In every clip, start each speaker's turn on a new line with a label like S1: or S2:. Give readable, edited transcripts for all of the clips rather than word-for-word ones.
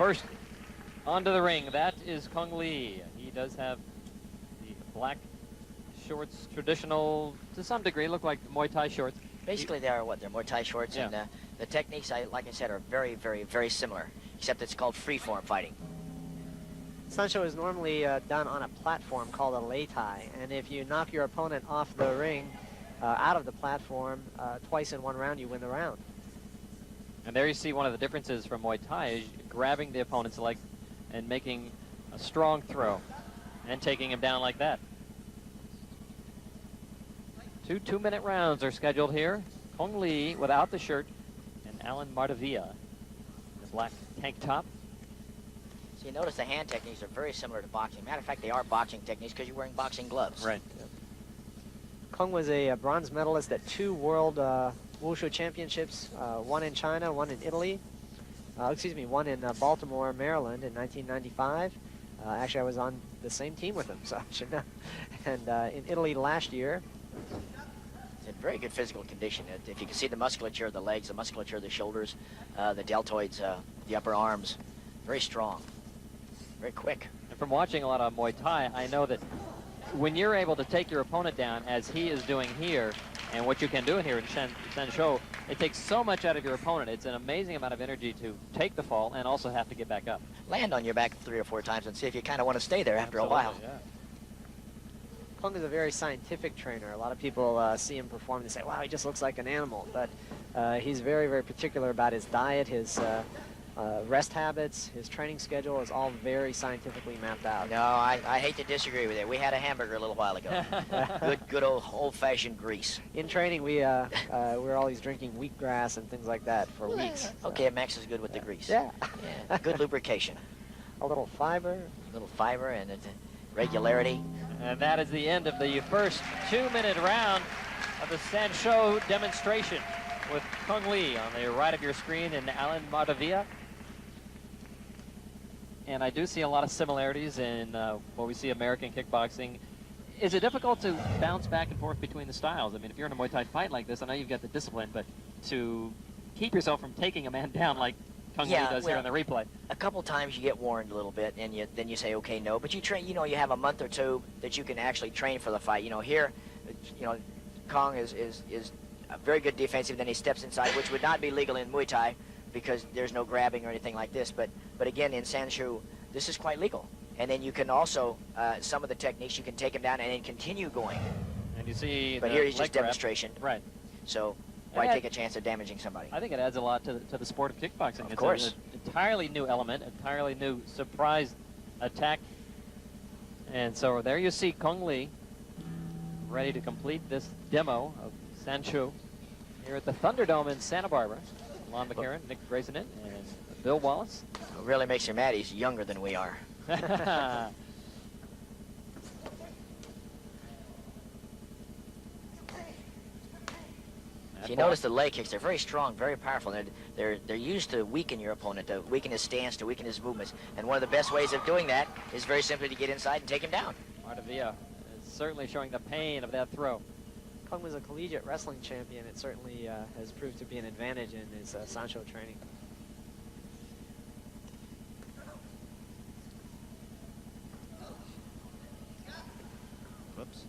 S1: first onto the ring. That is Kong Lee. He does have the black shorts, traditional, to some degree, look like Muay Thai shorts.
S2: Basically, they are what? They're Muay Thai shorts,
S1: Yeah.
S2: and the techniques, like I said, are very, very, very similar, except it's called free-form fighting.
S3: Sancho is normally done on a platform called a lei tai, and if you knock your opponent off the ring, out of the platform, twice in one round, you win the round.
S1: And there you see one of the differences from Muay Thai is grabbing the opponent's leg and making a strong throw and taking him down like that. 2 2-minute rounds are scheduled here. Kong Lee without the shirt and Alan Mardavia in the black tank top.
S2: So you notice the hand techniques are very similar to boxing. Matter of fact, they are boxing techniques because you're wearing boxing gloves.
S1: Right.
S3: Kong was a bronze medalist at 2 World Wushu Championships, one in China, one in Italy. One in Baltimore, Maryland in 1995. Actually, I was on the same team with him, so I should know. And in Italy last year.
S2: It's in very good physical condition. If you can see the musculature of the legs, the musculature of the shoulders, the deltoids, the upper arms, very strong, very quick.
S1: And from watching a lot of Muay Thai, I know that when you're able to take your opponent down, as he is doing here, and what you can do here in Sanshou, it takes so much out of your opponent. It's an amazing amount of energy to take the fall and also have to get back up.
S2: Land on your back 3 or 4 times and see if you kind of want to stay there after a while.
S1: Yeah.
S3: Kong is a very scientific trainer. A lot of people see him perform and say, wow, he just looks like an animal. But he's very, very particular about his diet, his rest habits, his training schedule is all very scientifically mapped out.
S2: No, I hate to disagree with you. We had a hamburger a little while ago. good old-fashioned grease.
S3: In training, we were always drinking wheatgrass and things like that for weeks.
S2: Okay, it mixes good with the grease.
S3: Yeah.
S2: Yeah, good lubrication.
S3: A little fiber.
S2: A little fiber and regularity.
S1: And that is the end of the first 2-minute round of the Sanshou demonstration with Kong Lee on the right of your screen and Alan Mardavia. And I do see a lot of similarities in what we see American kickboxing. Is it difficult to bounce back and forth between the styles? I mean, if you're in a Muay Thai fight like this, I know you've got the discipline, but to keep yourself from taking a man down like Kong Lee does here on the replay.
S2: A couple times you get warned a little bit, and then you say, okay, no. But you train, you have a month or 2 that you can actually train for the fight. Here, Kong is very good defensive. Then he steps inside, which would not be legal in Muay Thai because there's no grabbing or anything like this. But again, in Sanshou, this is quite legal. And then you can also, some of the techniques, you can take him down and then continue going.
S1: And you see,
S2: but here he's just demonstration.
S1: Right.
S2: So why take a chance of damaging somebody?
S1: I think it adds a lot to the sport of kickboxing.
S2: Of course.
S1: It's an entirely new element, entirely new surprise attack. And so there you see Kong Lee ready to complete this demo of Sanshou here at the Thunderdome in Santa Barbara. Lon McCarron, Nick Grayson, and Bill Wallace.
S2: What really makes you mad, he's younger than we are. You notice the leg kicks, they're very strong, very powerful. They're used to weaken your opponent, to weaken his stance, to weaken his movements. And one of the best ways of doing that is very simply to get inside and take him down.
S1: Mardavia is certainly showing the pain of that throw.
S3: Kong was a collegiate wrestling champion. It certainly has proved to be an advantage in his Sanshou training.
S1: Whoops.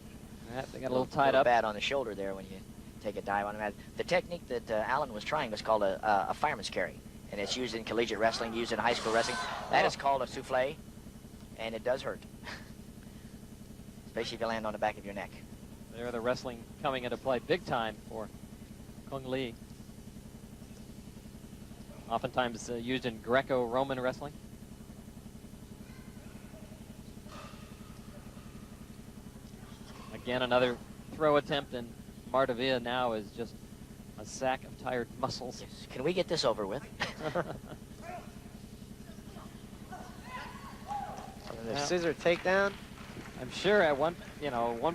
S1: They got a little tied up.
S2: Bad on the shoulder there when you take a dive on him. The technique that Alan was trying was called a fireman's carry, and it's used in collegiate wrestling, used in high school wrestling. That is called a souffle, and it does hurt, especially if you land on the back of your neck.
S1: There, the wrestling coming into play big time for Kong Lee. Oftentimes used in Greco-Roman wrestling. Again, another throw attempt, and Mardavia now is just a sack of tired muscles.
S2: Yes. Can we get this over with?
S3: The scissor takedown.
S1: I'm sure at one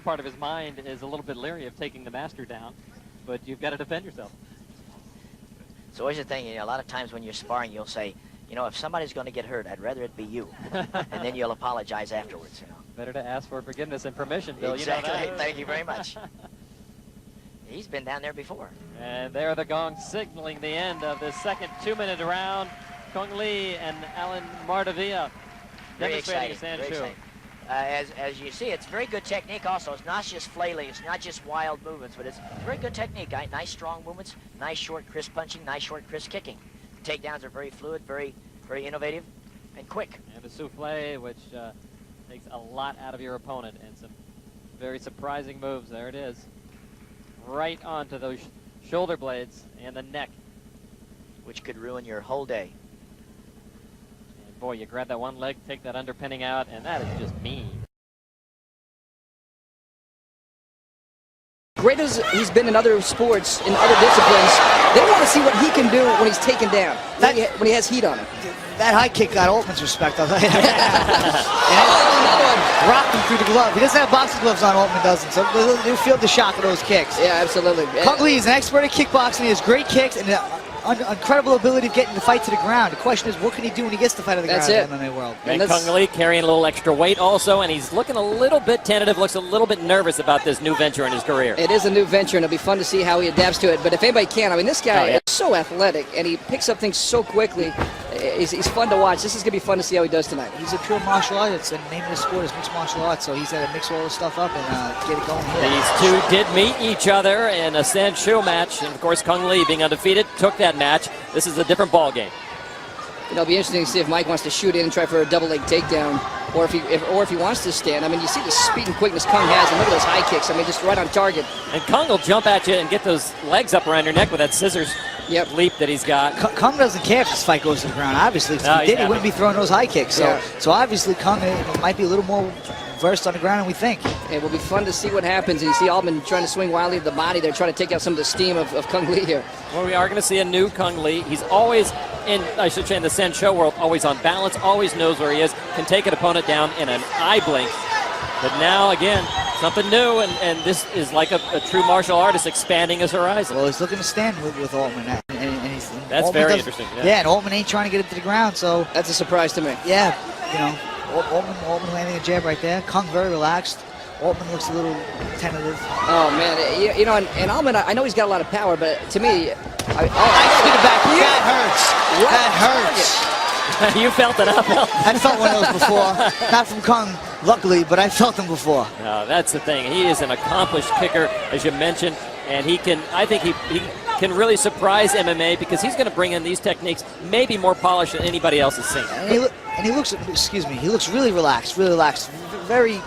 S1: part of his mind is a little bit leery of taking the master down, but you've got to defend yourself.
S2: So here's the thing, a lot of times when you're sparring, you'll say, if somebody's going to get hurt, I'd rather it be you. And then you'll apologize afterwards.
S1: Better to ask for forgiveness and permission, Bill.
S2: Exactly.
S1: You know that.
S2: Thank you very much. He's been down there before.
S1: And there the gong signaling the end of the second 2-minute round Kong Lee and Alan Mardavia
S2: Very
S1: demonstrating
S2: exciting. Very
S1: Sancho.
S2: exciting. As you see, it's very good technique also. It's not just flailing, it's not just wild movements, but it's very good technique. Nice strong movements, nice short crisp punching, nice short crisp kicking. Takedowns are very fluid, very innovative, and quick.
S1: And a souffle, which takes a lot out of your opponent, and some very surprising moves. There it is. Right onto those shoulder blades and the neck.
S2: Which could ruin your whole day.
S1: And boy, you grab that one leg, take that underpinning out, and that is just mean.
S4: Great as he's been in other sports, in other disciplines, they want to see what he can do when he's taken down, when he has heat on him.
S5: That high kick got Altman's respect. I'll tell you.
S4: Another one.
S5: Rocked him through the glove. He doesn't have boxing gloves on, Altman doesn't, so he'll feel the shock of those kicks.
S4: Yeah, absolutely.
S5: Kong Lee is an expert at kickboxing. He has great kicks and incredible ability of getting the fight to the ground. The question is, what can he do when he gets the fight to the ground in the MMA world?
S6: And Kong Lee carrying a little extra weight also, and he's looking a little bit tentative, looks a little bit nervous about this new venture in his career.
S4: It is a new venture, and it'll be fun to see how he adapts to it. But if anybody can, I mean, this guy is so athletic, and he picks up things so quickly. He's fun to watch. This is going to be fun to see how he does tonight.
S5: He's a pure martial artist, and the name of the sport is mixed martial arts, so he's got to mix all this stuff up and get it going here.
S6: These two did meet each other in a Sancho match, and of course Kong Lee, being undefeated, took that match. This is a different ball game.
S4: It'll be interesting to see if Mike wants to shoot in and try for a double leg takedown, or if he wants to stand. I mean, you see the speed and quickness Kong has, and look at those high kicks. I mean, just right on target.
S6: And Kong will jump at you and get those legs up around your neck with that scissors leap that he's got.
S5: Kong doesn't care if this fight goes to the ground. Obviously, if he did, he wouldn't be throwing those high kicks. So obviously, Kong might be a little more versed on the ground than we think.
S4: It will be fun to see what happens. And you see Altman trying to swing wildly at the body. They're trying to take out some of the steam of Kong Lee here.
S6: Well, we are going to see a new Kong Lee. He's always, in the Sancho world, always on balance, always knows where he is, can take an opponent down in an eye blink. But now, again, something new, and this is like a true martial artist expanding his horizon.
S5: Well, he's looking to stand with Altman.
S6: That's
S5: Altman
S6: very interesting.
S5: Yeah, and Altman ain't trying to get it to the ground, so...
S4: That's a surprise to me.
S5: Yeah, you know, Altman landing a jab right there. Kong very relaxed. Altman looks a little tentative.
S4: Oh, man. You know, and Altman, I know he's got a lot of power, but to me...
S5: I see the back. That hurts. That hurts.
S6: You felt it, huh, Bill?
S5: I felt one of those before. Not from Kong, luckily, but I felt them before.
S6: No, that's the thing. He is an accomplished kicker, as you mentioned, and I think he can really surprise MMA because he's going to bring in these techniques maybe more polished than anybody else has seen.
S5: And he looks, he looks really relaxed, very,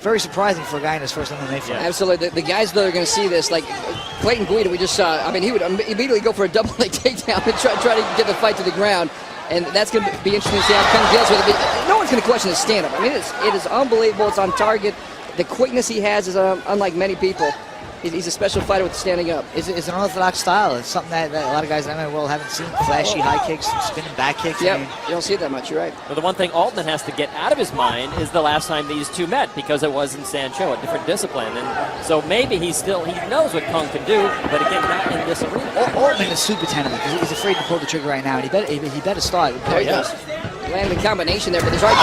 S5: very surprising for a guy in his first MMA fight.
S4: Yeah. Absolutely. The guys that are going to see this, like Clayton Guida, we just saw, I mean, he would immediately go for a double leg takedown and try to get the fight to the ground. And that's going to be interesting to see how Kong deals with it. No one's going to question his stand-up. I mean, it is unbelievable. It's on target. The quickness he has is unlike many people. He's a special fighter with standing up.
S5: It's an unorthodox style. It's something that a lot of guys in the MMA world haven't seen. Flashy high kicks, spinning back kicks.
S4: Yeah,
S5: I mean,
S4: you don't see it that much. You're right.
S6: But the one thing Altman has to get out of his mind is the last time these two met, because it was in Sancho, a different discipline. And so maybe he knows what Kong can do, but again, not in this arena.
S5: Altman is super tentative. He's afraid to pull the trigger right now, and he better start.
S4: There he goes. Landing the combination there, but there's right.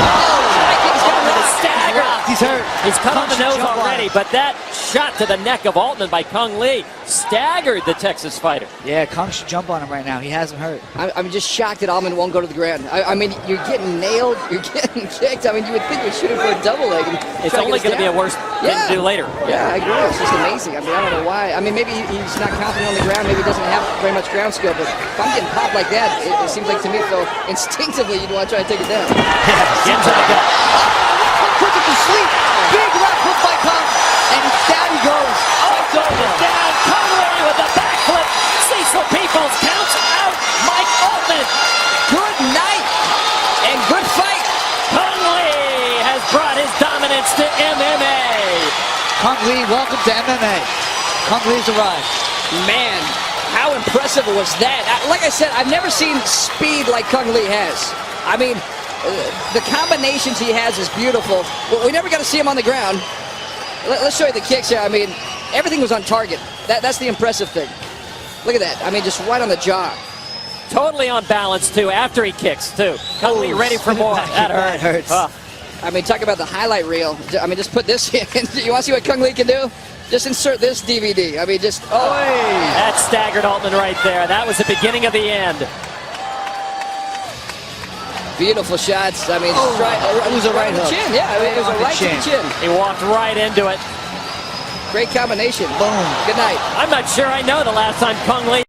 S6: Stagger.
S5: He's hurt.
S6: He's cut on the nose already, but that shot to the neck of Altman by Kong Lee staggered the Texas fighter.
S5: Yeah, Kong should jump on him right now. He has him hurt.
S4: I'm just shocked that Altman won't go to the ground. I mean, you're getting nailed, you're getting kicked. I mean, you would think we're shooting for a double leg.
S6: It's only going to be a worse thing to do later.
S4: Yeah, I agree. It's just amazing. I mean, I don't know why. I mean, maybe he's not confident on the ground. Maybe he doesn't have very much ground skill. But if I'm getting popped like that, it seems like to me, Phil, instinctively you'd want to try to take it down.
S6: Get to the gut.
S5: Put him to sleep. Big left hook by Kong, and down he goes.
S6: Altman down. Kong Lee with the backflip. Cecil Peoples counts out Mike Altman.
S4: Good night and good fight.
S6: Kong Lee has brought his dominance to MMA.
S5: Kong Lee, welcome to MMA. Kong Lee's arrived.
S4: Man, how impressive was that? Like I said, I've never seen speed like Kong Lee has. I mean, the combinations he has is beautiful. But we never got to see him on the ground. Let's show you the kicks here. I mean, everything was on target. That's the impressive thing. Look at that. I mean, just right on the jaw.
S6: Totally on balance, too, after he kicks, too. Kong Lee ready for more. That
S5: hurts.
S4: I mean, talk about the highlight reel. I mean, just put this in. You want to see what Kong Lee can do? Just insert this DVD. I mean, just,
S6: That staggered Altman right there. That was the beginning of the end.
S4: Beautiful shots. I mean,
S5: it was a right hook.
S4: Chin. Yeah, I mean, it was
S5: On
S4: a
S5: the
S4: right to the
S5: chin.
S4: chin.
S6: He walked right into it.
S4: Great combination.
S5: Boom.
S4: Good night.
S6: I'm not sure I know the last time Kung Lee